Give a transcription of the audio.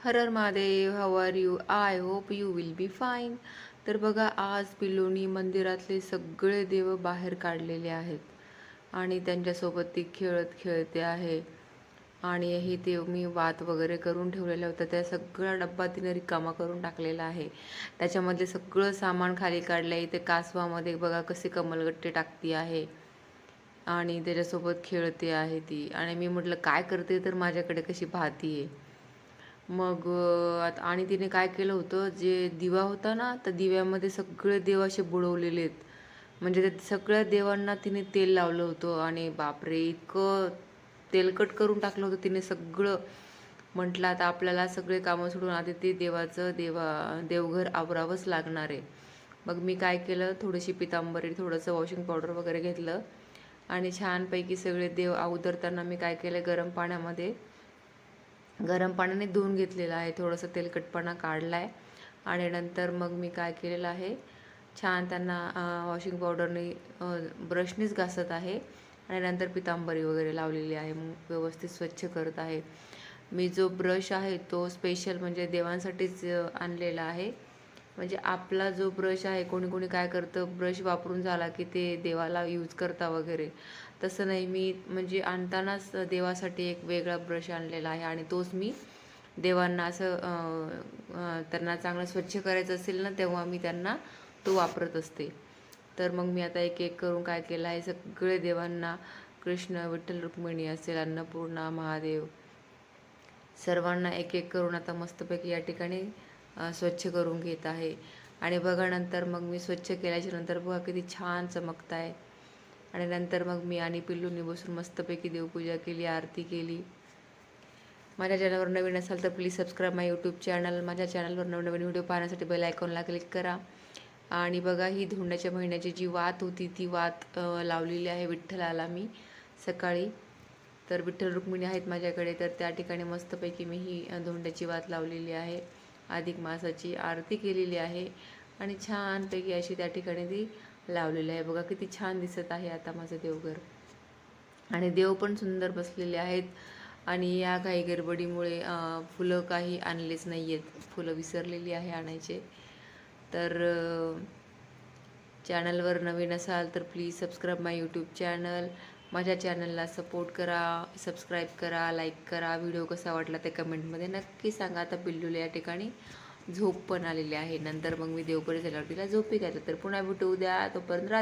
Her her Mahadev, how are you? I hope you will be fine. तर बघा, आज पिल्लूनी मंदिरातले सगळे देव बाहेर काढलेले आहेत आणि त्यांच्यासोबत ती खेळत खेळते आहे. आणि हे ते मी वात वगैरे करून ठेवलेला होता, त्या सगळा डब्बा तिने रिकामा करून टाकलेला आहे. त्याच्यामध्ये सगळं सामान खाली काढलं आहे. इथे कासवामध्ये बघा कसे कमलगट्टे टाकती आहे आणि त्याच्यासोबत खेळते आहे ती. आणि मी म्हटलं काय करते, तर माझ्याकडे कशी पाहती आहे. मग आणि तिने काय केलं होतं, जे दिवा होता ना, तर दिव्यामध्ये सगळे देव असे बुडवलेले आहेत. म्हणजे त्या सगळ्या देवांना तिने तेल लावलं होतं आणि बापरे, इतकं तेलकट करून टाकलं होतं तिने सगळं. म्हटलं आता आपल्याला सगळे कामं सोडून आधी ते देवघर आवरावंच लागणार आहे. मग मी काय केलं, थोडीशी पितांबरी, थोडंसं वॉशिंग पावडर वगैरे घेतलं आणि छानपैकी सगळे देव अवतरताना मी काय केलं, गरम पाण्याने धुवून घेतलेलं आहे. थोडंसं तेलकटपणा काढला आहे आणि नंतर मग मी काय केलेलं आहे, छान त्यांना वॉशिंग पावडरने ब्रशनीच घासत आहे आणि नंतर पितांबरी वगैरे लावलेली आहे. मग व्यवस्थित स्वच्छ करत आहे. मी जो ब्रश आहे तो स्पेशल म्हणजे देवांसाठीच आणलेला आहे. म्हणजे आपला जो ब्रश आहे, कोणी कोणी काय करतं, ब्रश वापरून झाला की ते देवाला यूज करता वगैरे. तसं नाही, मी म्हणजे आणतानाच देवासाठी एक वेगळा ब्रश आणलेला आहे आणि तोच मी देवांना असं त्यांना चांगलं स्वच्छ करायचं असेल ना, तेव्हा मी त्यांना तो वापरत असते. तर मग मी आता एक एक करून काय केलं आहे, सगळे देवांना, कृष्ण, विठ्ठल, रुक्मिणी असेल, अन्नपूर्णा, महादेव, सर्वांना एक एक करून आता मस्तपैकी या ठिकाणी स्वच्छ करून घेत आहे. आणि बघा नंतर मग मी स्वच्छ केल्याच्या नंतर बघा किती छान चमकत आहे. आणि नंतर मग मी आणि पिल्लूनी बसून मस्तपैकी देवपूजा केली, आरती केली. माझ्या चॅनलवर नवीन असाल तर please subscribe my YouTube channel. माझ्या चॅनलवर नवनवीन व्हिडिओ पाहण्यासाठी बेल आयकॉनला क्लिक करा. आणि बघा, ही धोंड्याच्या महिन्याची जी वात होती ती वात लावलेली आहे विठ्ठलाला मी सकाळी. तर विठ्ठल रुक्मिणी आहेत माझ्याकडे, तर त्या ठिकाणी मस्तपैकी मी ही धोंड्याची वात लावलेली आहे. अधिक मासाची आरती केलेली आहे आणि छानपैकी अशी त्या ठिकाणी ती लावलेली आहे. बघा किती छान दिसत आहे आता माझं देवघर. आणि देव पण सुंदर बसलेले आहेत. आणि या काही गडबडीमुळे फुलं काही आणलेच नाही आहेत, फुलं विसरलेली आहे आणायचे. तर चॅनलवर नवीन असाल तर please subscribe my YouTube channel. माझ्या चॅनलला सपोर्ट करा, सबस्क्राईब करा, लाईक करा. व्हिडिओ कसा वाटला ते कमेंटमध्ये नक्की सांगा. आता पिल्लूला या ठिकाणी झोप पण आलेली आहे. नंतर मग मी देवपूजा झाल्यावर तिला झोपी घातलं. तर पुन्हा भेटू उद्या. तोपर्यंत रात्री